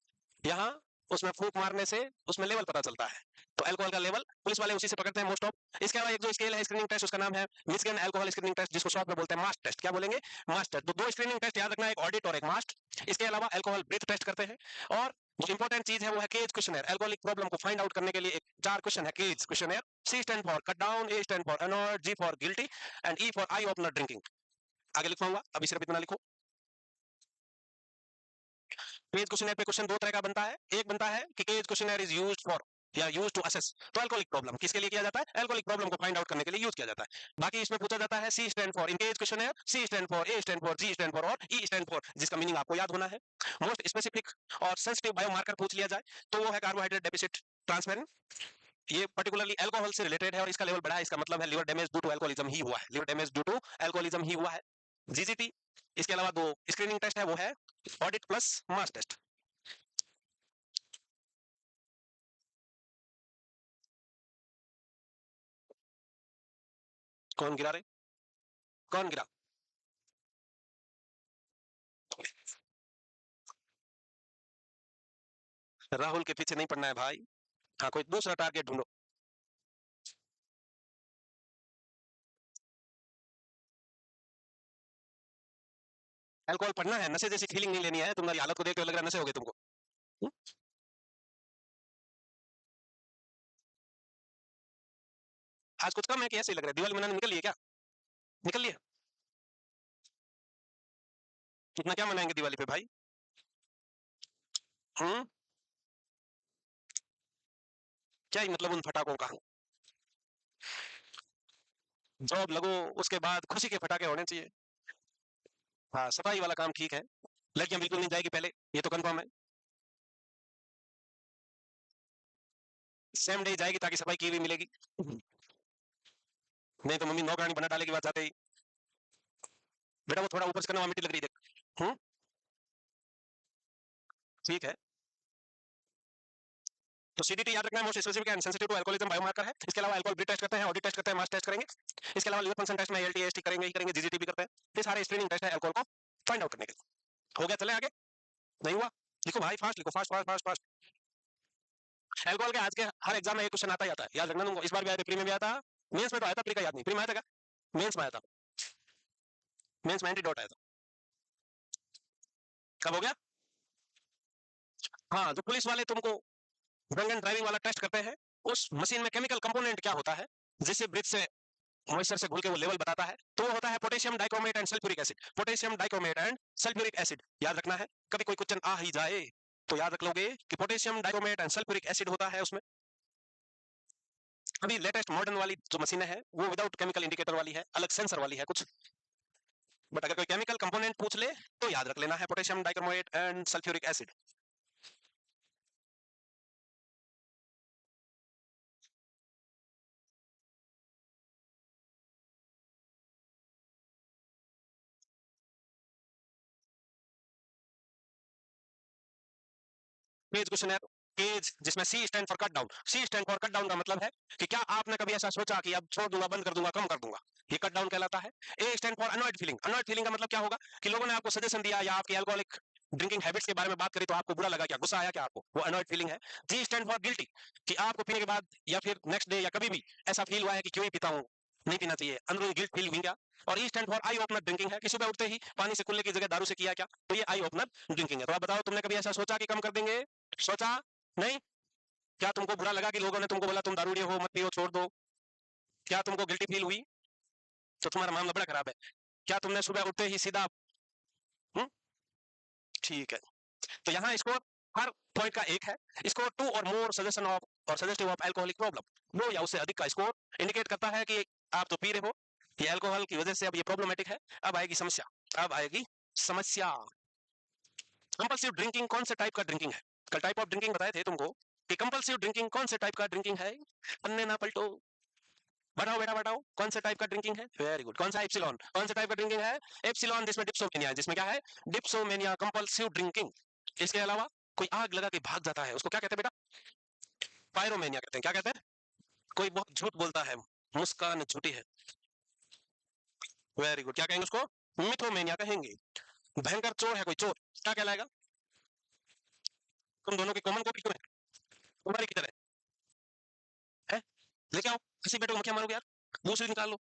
Speaker 1: यहाँ उसमें फूंक मारने से उसमें लेवल पता चलता है, तो अल्कोहल का लेवल पुलिस वाले उसी से पकड़ते हैं मोस्ट ऑफ। इसके अलावा एक जो स्केल है स्क्रीनिंग टेस्ट, उसका नाम है मिशिगन अल्कोहल स्क्रीनिंग टेस्ट, जिसको शॉर्ट में बोलते हैं मास्ट टेस्ट। क्या बोलेंगे? मास्ट टेस्ट। तो दो स्क्रीनिंग टेस्ट याद रखना, एक ऑडिट और एक मास्ट। इसके अलावा अल्कोहल ब्रीथ टेस्ट करते हैं, और जो इंपॉर्टेंट चीज है वो है केज क्वेश्चनर। अल्कोहलिक प्रॉब्लम को फाइंड आउट करने के लिए चार क्वेश्चन है CAGE questionnaire. C stand for cut down, A stand for annoyed, G for guilty and E for eye opener drinking. आगे लिखवाऊंगा, अभी सिर्फ इतना लिखो। केज क्वेश्चनर पे क्वेश्चन दो तरह का बनता है। एक बनता है कि CAGE questionnaire is used for या यूज टू असेस, तो अल्कोहलिक प्रॉब्लम किसके लिए किया जाता है? अल्कोहलिक प्रॉब्लम को फाइंड आउट करने के लिए यूज किया जाता है। बाकी इसमें पूछा जाता है C stand for in CAGE questionnaire, C stand for, A stand for, G stand for और ई स्टैंड फॉर, जिसका मीनिंग आपको याद होना है। मोस्ट स्पेसिफिक और सेंसिटिव बायोमार्कर पूछ लिया जाए तो वो है कार्बोहाइड्रेट डेफिसिट ट्रांसफेरेंस। ये पर्टिकुलरली अल्कोहल से रिलेटेड है और इसका लेवल बढ़ा है, इसका मतलब है liver damage due to alcoholism ही हुआ है, liver damage due to alcoholism ही हुआ है। जीजीटी। इसके अलावा दो स्क्रीनिंग टेस्ट है, वो है ऑडिट प्लस मास टेस्ट। कौन गिरा रे? कौन गिरा? राहुल के पीछे नहीं पड़ना है भाई। हाँ, कोई दूसरा टारगेट ढूंढो। अल्कोहल पढ़ना है, नशे जैसी फीलिंग नहीं लेनी है। तुम्हारी हालत को देख के लग रहा है नशे हो गए तुमको। हम्म? आज कुछ कम है कि ऐसे ही लग रहा है? दिवाली मनाने निकल लिए क्या? निकल लिए? कितना क्या मनाएंगे दिवाली पे भाई? हम्म? क्या ही मतलब उन फटाकों का? जॉब लगो, उसके बाद खुशी के फटाके होने चाहिए। हाँ, सफाई वाला काम ठीक है। लड़कियां बिल्कुल नहीं जाएगी पहले, ये तो कंफर्म है। सेम डे जाएगी ताकि सफाई की भी मिलेगी। नहीं तो मम्मी नौकरानी बना डालेगी बात जाते ही। बेटा वो थोड़ा ऊपर से करना, वहाँ मिट्टी लग रही है देख। ठीक है। तो सीडीटी याद रखना है, most specific and sensitive to alcoholism biomarker है। इसके अलावा अल्कोहल ब्रीथ टेस्ट करते हैं, ऑडिट टेस्ट करते हैं, मास टेस्ट करेंगे। इसके अलावा लिवर फंक्शन टेस्ट में एलटी एसटी करेंगे ही करेंगे, जीजीटी भी करते हैं। ये सारे स्क्रीनिंग टेस्ट है अल्कोहल को फाइंड आउट करने के लिए। हो गया, चले आगे? नहीं हुआ? लिखो भाई, फास्ट लिखो, fast fast fast fast. Alcohol के आज के हर एग्जाम में एक क्वेश्चन आता ही आता है, याद रखना तुमको। इस बार भी आया था, प्री में भी आया था, मेंस में तो आया था, प्री का याद नहीं। प्री में आया था क्या? मेंस में आया था। मेंस में एंटीडोट आया था। कब हो गया? हाँ, तो पुलिस वाले तुमको ड्रंक एंड ड्राइविंग वाला टेस्ट करते हैं। उस मशीन में केमिकल कंपोनेंट क्या होता है जिससे ब्रिथ से मॉइस्चर से घुल के वो लेवल बताता है? तो वो होता है potassium dichromate and sulphuric acid. Potassium dichromate and sulphuric acid याद रखना है। कभी कोई क्वेश्चन आ ही जाए तो याद रख लोगे कि potassium dichromate and sulphuric acid होता है उसमें। अभी लेटेस्ट मॉडर्न वाली जो मशीन है वो विदाउट केमिकल इंडिकेटर वाली है, अलग सेंसर वाली है कुछ। बट अगर कोई केमिकल कंपोनेंट पूछ ले तो याद रख लेना है potassium dichromate and sulphuric acid. CAGE question है, केज जिसमें C stand for cut down. C stand for cut down का मतलब है कि क्या आपने कभी ऐसा सोचा कि अब छोड़ दूंगा, बंद कर दूंगा, कम कर दूंगा? ये कट डाउन कहलाता है। A stand for annoyed feeling. Annoyed feeling का मतलब क्या होगा कि लोगों ने आपको सजेशन दिया या आपकी अल्कोहलिक ड्रिंकिंग हैबिट्स के बारे में बात करी तो आपको बुरा लगा, क्या गुस्सा आया क्या आपको? वो अनॉयड फीलिंग है। जी स्टैंड फॉर गिल्टी, कि आपको पीने के बाद या फिर नेक्स्ट डे या कभी भी ऐसा फील हुआ है कि क्यों ही पीता हूँ, नहीं पीना चाहिए, अंदरूनी गिल्ट फील हुई क्या? और E stand for eye opener drinking है, कि सुबह उठते ही पानी से कुल्ले की जगह दारू से किया क्या, तो ये आई ओपनर ड्रिंकिंग है। तो आप बताओ, तुमने कभी ऐसा सोचा कि कम कर देंगे? सोचा? नहीं? क्या तुमको बुरा लगा कि लोगों ने तुमको बोला तुम दारूडिये हो, मत पियो, छोड़ दो? क्या तुमको गिल्टी फील हुई? तो तुम्हारा मामला बड़ा खराब है। क्या तुमने सुबह उठते ही सीधा? हम्म? ठीक है। तो यहाँ इसको हर पॉइंट का एक है। इसको टू और मोर सजेशन ऑफ और सजेस्टिव ऑफ अल्कोहलिक प्रॉब्लम, दो या उससे अधिक का स्कोर इंडिकेट करता है कि आप तो पी रहे हो, ये अल्कोहल की वजह से अब ये प्रॉब्लमेटिक है। अब आएगी समस्या, अब आएगी समस्या। कंपल्सिव ड्रिंकिंग कौन से टाइप का ड्रिंकिंग है? कल टाइप ऑफ ड्रिंकिंग बताए थे तुमको कि कंपल्सिव ड्रिंकिंग कौन से टाइप का ड्रिंकिंग है। पन्ने ना पलटो। बताओ बेटा बताओ, कौन से टाइप का ड्रिंकिंग है? Very good. कौन सा? एप्सिलॉन। कौन से टाइप का ड्रिंकिंग है? एप्सिलॉन, जिसमें डिप्सोमेनिया है। जिसमें क्या है? Dipsomania, compulsive drinking. इसके अलावा कोई आग लगा के भाग जाता है, उसको क्या कहते हैं बेटा? पायरोमेनिया कहते हैं। क्या कहते हैं? कोई बहुत झूठ बोलता है, मुस्कान झूठी है। Very good. क्या कहेंगे उसको? मिथोमेनिया कहेंगे। भयंकर चोर है कोई, चोर, क्या कहलाएगा? तुम दोनों की कॉमन कॉपी क्यों है? तुम्हारी की तरह है। लेके आओ, किसी बेटे को मक्खियां मारोगे यार, मुंह से निकाल लो,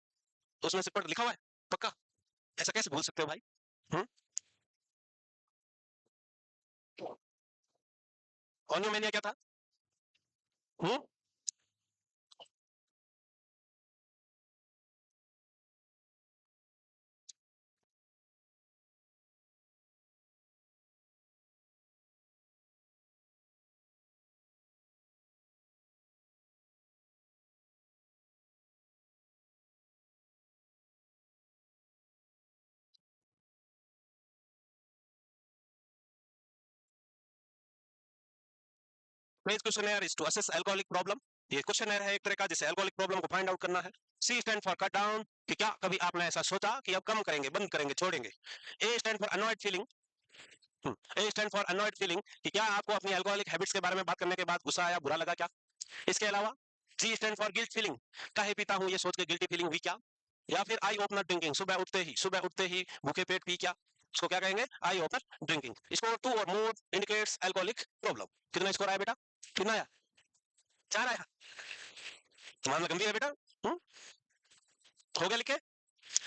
Speaker 1: उसमें से पढ़ लिखा हुआ है पक्का। ऐसा कैसे भूल सकते हो भाई? हम्म। ऑनियोमेनिया क्या था? हम्म। Phrase questionnaire is to assess alcoholic problem. ये क्वेश्चनर है एक तरह का, जिसे अल्कोहलिक प्रॉब्लम को फाइंड आउट करना है। C stand for cut down, कि क्या कभी आपने ऐसा सोचा कि अब कम करेंगे, बंद करेंगे, छोड़ेंगे। A stand for annoyed feeling. A stand for annoyed feeling, कि क्या आपको अपनी अल्कोहलिक हैबिट्स के बारे में बात करने के बाद गुस्सा आया, बुरा लगा क्या? इसके अलावा जी स्टैंड फॉर गिल्ट फीलिंग, काहे पीता हूं ये सोच के गिल्टी फीलिंग हुई क्या? या फिर आई ओपनर ड्रिंकिंग, सुबह उठते ही भूखे पेट पी क्या? इसको क्या कहेंगे? आई ओपनर ड्रिंकिंग। इसको टू और मोर इंडिकेट्स अल्कोहलिक प्रॉब्लम। कितना स्कोर आया बेटा? कितना आया? 4 आया। मामला गंभीर है बेटा। हम्म? हो गया लिखे?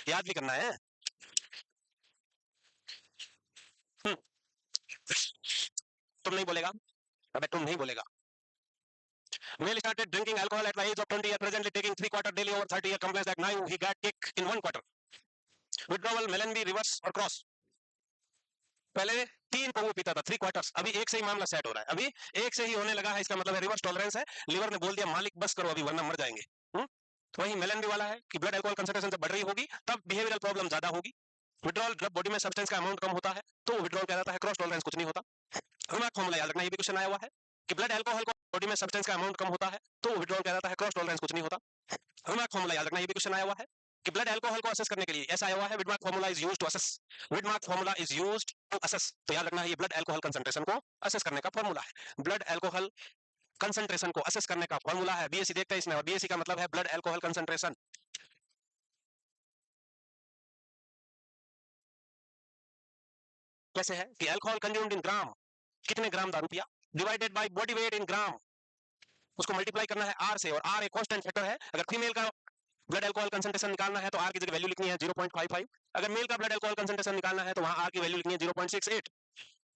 Speaker 1: याद भी करना है। हम्म। तुम नहीं बोलेगा? अबे तुम नहीं बोलेगा। Male started drinking alcohol at the age of 20 years, presently taking 3 quarter daily over 30 years, complains that now he got kick in 1 quarter. Withdrawal, Melanie, reverse और cross. पहले 3 पौवे पीता था, 3 क्वार्टर्स, अभी एक से ही मामला सेट हो रहा है, अभी एक से ही होने लगा है, इसका मतलब है रिवर्स टॉलरेंस है। लिवर ने बोल दिया मालिक बस करो अभी, वरना मर जाएंगे। वही मेलन वाला है कि ब्लड अल्कोहल कंसंट्रेशन जब बढ़ रही होगी तब बिहेवियरल प्रॉब्लम ज्यादा होगी। विड्रॉल, जब बॉडी में सब्सटेंस का अमाउंट कम होता है तो विड्रॉल कहलाता है। क्रॉस टॉलरेंस कुछ नहीं होता। हमारा फॉर्मूला याद रखना, ये भी क्वेश्चन आया हुआ है कि ब्लड अल्कोहल को बॉडी में सब्सटेंस का अमाउंट कम होता है तो विड्रॉल कहलाता है। क्रॉस टॉलरेंस कुछ नहीं होता। हमारा फॉर्मूला याद रखना, ये भी क्वेश्चन आया हुआ है कि ब्लड अल्कोहल को असेस करने के लिए ऐसा आया हुआ है, Widmark formula is used to assess. Widmark formula is used to assess, तो याद रखना है ये ब्लड अल्कोहल कंसंट्रेशन को असेस करने का फॉर्मूला है। ब्लड अल्कोहल कंसंट्रेशन को असेस करने का फॉर्मूला है। बीएससी देखते हैं इसमें, और बीएससी का मतलब है ब्लड अल्कोहल कंसंट्रेशन। कैसे है कि अल्कोहल कंज्यूम्ड इन ग्राम, कितने ग्राम दारू पिया, divided by body weight in ग्राम, उसको मल्टीप्लाई करना है आर से, और आर एक कांस्टेंट फैक्टर है। अगर फीमेल का ब्लड अल्कोहल कंसंट्रेशन निकालना है तो आर की जगह वैल्यू लिखनी है 0.55। अगर मेल का ब्लड अल्कोहल कंसंट्रेशन निकालना है तो वहां आर की वैल्यू लिखनी है 0.68,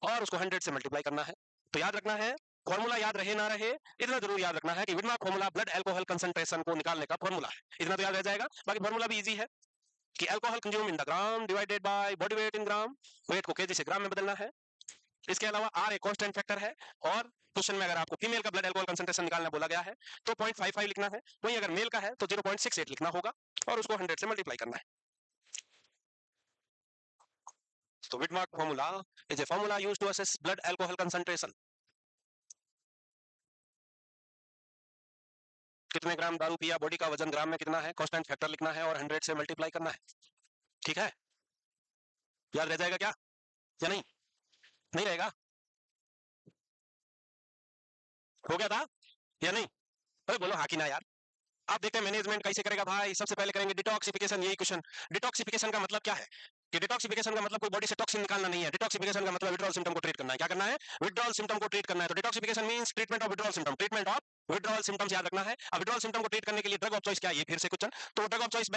Speaker 1: और उसको 100 से मल्टीप्लाई करना है। तो याद रखना है, फॉर्मूला याद रहे ना रहे, इतना जरूर याद रखना है कि विडमार्क फॉर्मूला ब्लड अल्कोहल कंसंट्रेशन को निकालने का फॉर्मूला है। इतना तो याद रह जाएगा। बाकी फॉर्मूला भी इजी है कि alcohol consume in the gram divided by body weight in gram, weight को केजी से ग्राम में बदलना है। इसके अलावा आर एक कांस्टेंट फैक्टर है, और क्वेश्चन में अगर आपको फीमेल का ब्लड अल्कोहल कंसंट्रेशन निकालना बोला गया है तो 0.55 लिखना है, वहीं अगर मेल का है तो 0.68 लिखना होगा, और उसको 100 से मल्टीप्लाई करना है। तो Widmark formula is a formula used to assess blood alcohol concentration. कितने ग्राम दारू पिया, बॉडी का वजन ग्राम में कितना है, कांस्टेंट फैक्टर लिखना है और 100 से मल्टीप्लाई करना है। ठीक है? याद रह जाएगा क्या या नहीं? नहीं रहेगा? हो गया था या नहीं? अरे बोलो हाँ कि ना यार। आप देखते हैं मैनेजमेंट कैसे करेगा भाई। सबसे पहले करेंगे डिटॉक्सिफिकेशन। यही क्वेश्चन, डिटॉक्सिफिकेशन का मतलब क्या है? कि डिटॉक्सिफिकेशन का मतलब कोई बॉडी से टॉक्सिन निकालना नहीं है। डिटॉक्सिफिकेशन का मतलब विड्रॉल सिम्टम को ट्रीट करना है। क्या करना है? विड्रॉल सिम्टम को ट्रीट करना है। तो detoxification means treatment of withdrawal symptom, treatment of withdrawal symptoms याद रखना है। अब विड्रॉल सिम्टम को ट्रीट करने के लिए ड्रग ऑफ चॉइस क्या है, ये फिर से क्वेश्चन। तो ड्रग ऑफ चॉइस